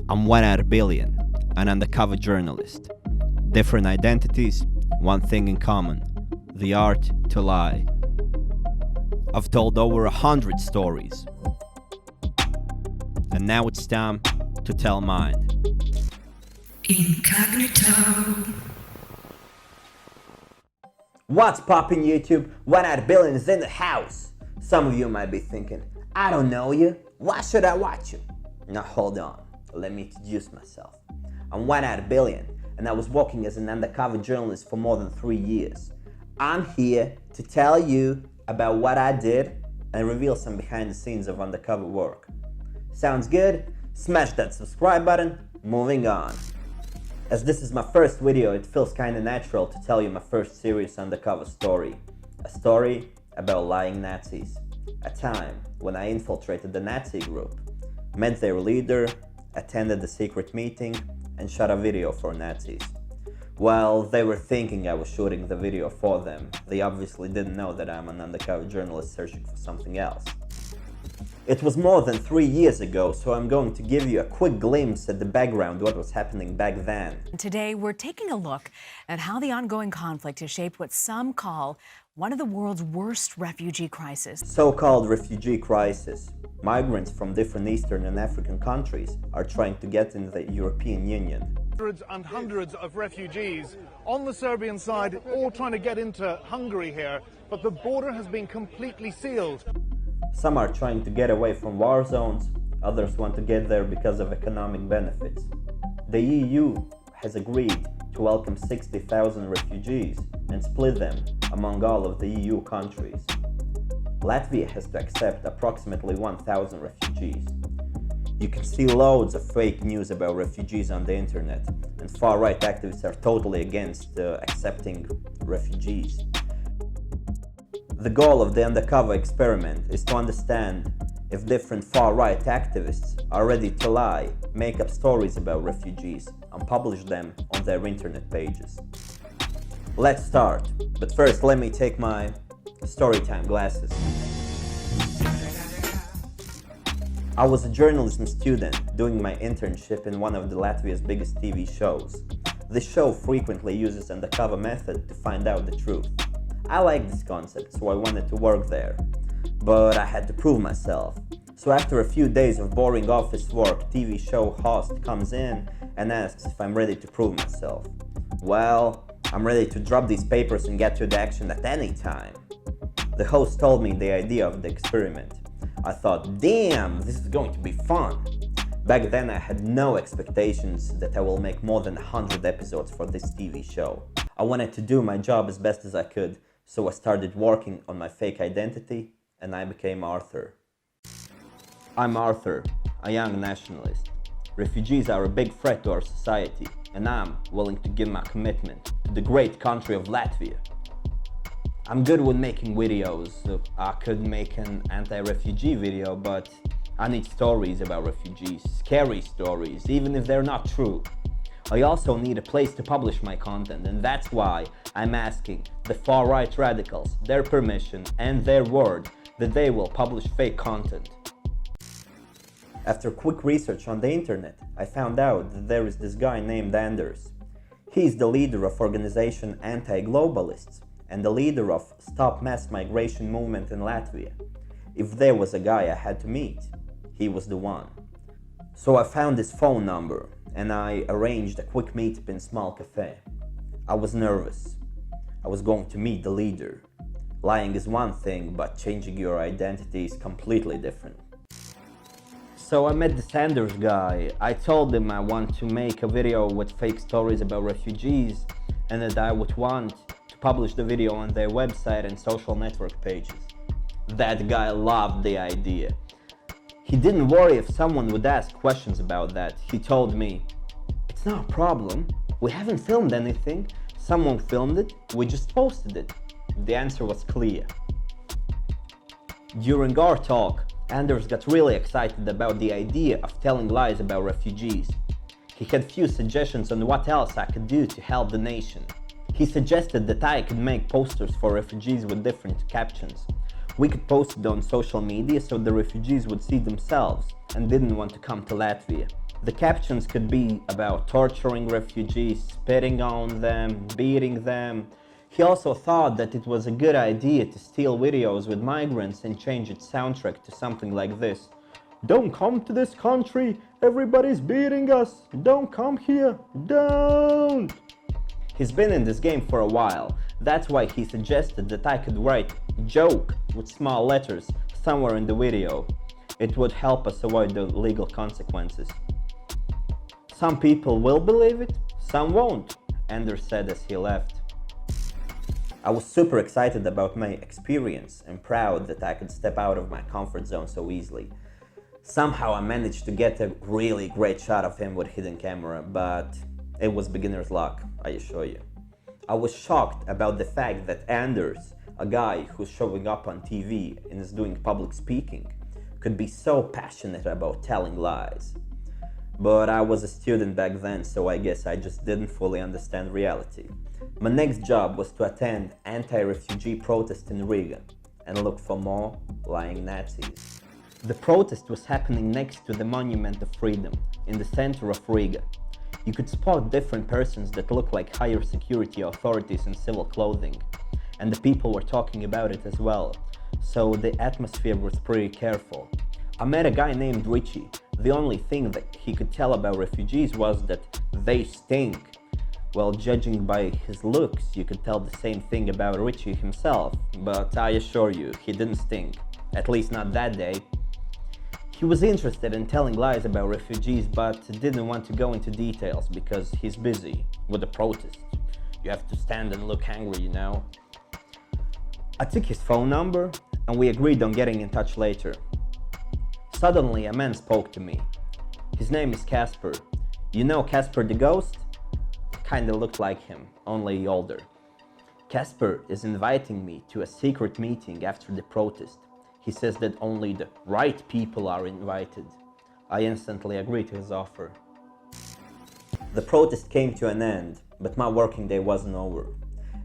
I'm 1 out of billion, an undercover journalist. Different identities, one thing in common: the art to lie. I've told over 100 stories, and now it's time to tell mine. Incognito. What's poppin' YouTube? 1 out of billion is in the house. Some of you might be thinking, I don't know you, why should I watch you? Now hold on, let me introduce myself. I'm 1 out of billion, and I was working as an undercover journalist for more than 3 years. I'm here to tell you about what I did and reveal some behind the scenes of undercover work. Sounds good? Smash that subscribe button. Moving on. As this is my first video, it feels kinda natural to tell you my first serious undercover story. A story about lying Nazis. A time when I infiltrated the Nazi group, met their leader, attended a secret meeting, and shot a video for Nazis. Well, they were thinking I was shooting the video for them. They obviously didn't know that I'm an undercover journalist searching for something else. It was more than 3 years ago, so I'm going to give you a quick glimpse at the background, what was happening back then. Today, we're taking a look at how the ongoing conflict has shaped what some call one of the world's worst refugee crises. So-called refugee crisis. Migrants from different Eastern and African countries are trying to get into the European Union. Hundreds and hundreds of refugees on the Serbian side, all trying to get into Hungary here, but the border has been completely sealed. Some are trying to get away from war zones, others want to get there because of economic benefits. The EU has agreed to welcome 60,000 refugees and split them among all of the EU countries. Latvia has to accept approximately 1,000 refugees. You can see loads of fake news about refugees on the internet, and far-right activists are totally against accepting refugees. The goal of the undercover experiment is to understand if different far-right activists are ready to lie, make up stories about refugees, and publish them on their internet pages. Let's start, but first let me take my storytime glasses. I was a journalism student doing my internship in one of the Latvia's biggest TV shows. This show frequently uses undercover method to find out the truth. I liked this concept, so I wanted to work there. But I had to prove myself. So after a few days of boring office work, TV show host comes in and asks if I'm ready to prove myself. Well, I'm ready to drop these papers and get to the action at any time. The host told me the idea of the experiment. I thought, damn, this is going to be fun. Back then I had no expectations that I will make more than 100 episodes for this TV show. I wanted to do my job as best as I could, so I started working on my fake identity and I became Arthur. I'm Arthur, a young nationalist. Refugees are a big threat to our society, and I'm willing to give my commitment to the great country of Latvia. I'm good with making videos. I could make an anti-refugee video, but I need stories about refugees, scary stories, even if they're not true. I also need a place to publish my content, and that's why I'm asking the far-right radicals their permission and their word that they will publish fake content. After quick research on the internet, I found out that there is this guy named Anders. He's the leader of organization Anti-Globalists and the leader of Stop Mass Migration movement in Latvia. If there was a guy I had to meet, he was the one. So I found his phone number and I arranged a quick meetup in a small cafe. I was nervous. I was going to meet the leader. Lying is one thing, but changing your identity is completely different. So I met the Sanders guy. I told him I want to make a video with fake stories about refugees and that I would want to publish the video on their website and social network pages. That guy loved the idea. He didn't worry if someone would ask questions about that. He told me, "It's not a problem. We haven't filmed anything. Someone filmed it. We just posted it." The answer was clear. During our talk, Anders got really excited about the idea of telling lies about refugees. He had few suggestions on what else I could do to help the nation. He suggested that I could make posters for refugees with different captions. We could post it on social media so the refugees would see themselves and didn't want to come to Latvia. The captions could be about torturing refugees, spitting on them, beating them. He also thought that it was a good idea to steal videos with migrants and change its soundtrack to something like this. "Don't come to this country, everybody's beating us, don't come here, don't!" He's been in this game for a while, that's why he suggested that I could write "joke" with small letters somewhere in the video. It would help us avoid the legal consequences. Some people will believe it, some won't, Anders said as he left. I was super excited about my experience and proud that I could step out of my comfort zone so easily. Somehow I managed to get a really great shot of him with hidden camera, but it was beginner's luck, I assure you. I was shocked about the fact that Anders, a guy who's showing up on TV and is doing public speaking, could be so passionate about telling lies. But I was a student back then, so I guess I just didn't fully understand reality. My next job was to attend anti-refugee protest in Riga and look for more lying Nazis. The protest was happening next to the Monument of Freedom, in the center of Riga. You could spot different persons that looked like higher security authorities in civil clothing, and the people were talking about it as well, so the atmosphere was pretty careful. I met a guy named Richie. The only thing that he could tell about refugees was that they stink. Well, judging by his looks, you could tell the same thing about Richie himself, but I assure you, he didn't stink. At least not that day. He was interested in telling lies about refugees, but didn't want to go into details because he's busy with the protest. You have to stand and look angry, you know. I took his phone number and we agreed on getting in touch later. Suddenly, a man spoke to me. His name is Casper. You know Casper the Ghost? Kinda looked like him, only older. Casper is inviting me to a secret meeting after the protest. He says that only the right people are invited. I instantly agreed to his offer. The protest came to an end, but my working day wasn't over.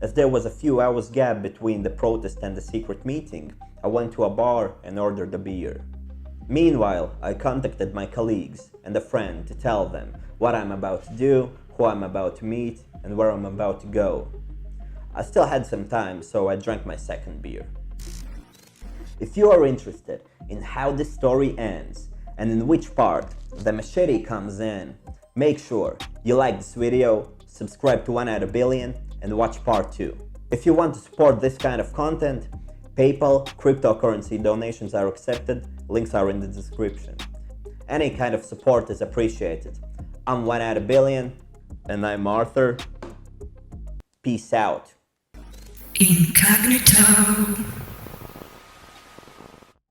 As there was a few hours gap between the protest and the secret meeting, I went to a bar and ordered a beer. Meanwhile, I contacted my colleagues and a friend to tell them what I'm about to do, who I'm about to meet, and where I'm about to go. I still had some time, so I drank my second beer. If you are interested in how this story ends and in which part the machete comes in, make sure you like this video, subscribe to 1 out of billion, and watch part 2. If you want to support this kind of content, PayPal, cryptocurrency donations are accepted, links are in the description. Any kind of support is appreciated. I'm 1 out of billion, and I'm Arthur. Peace out. Incognito.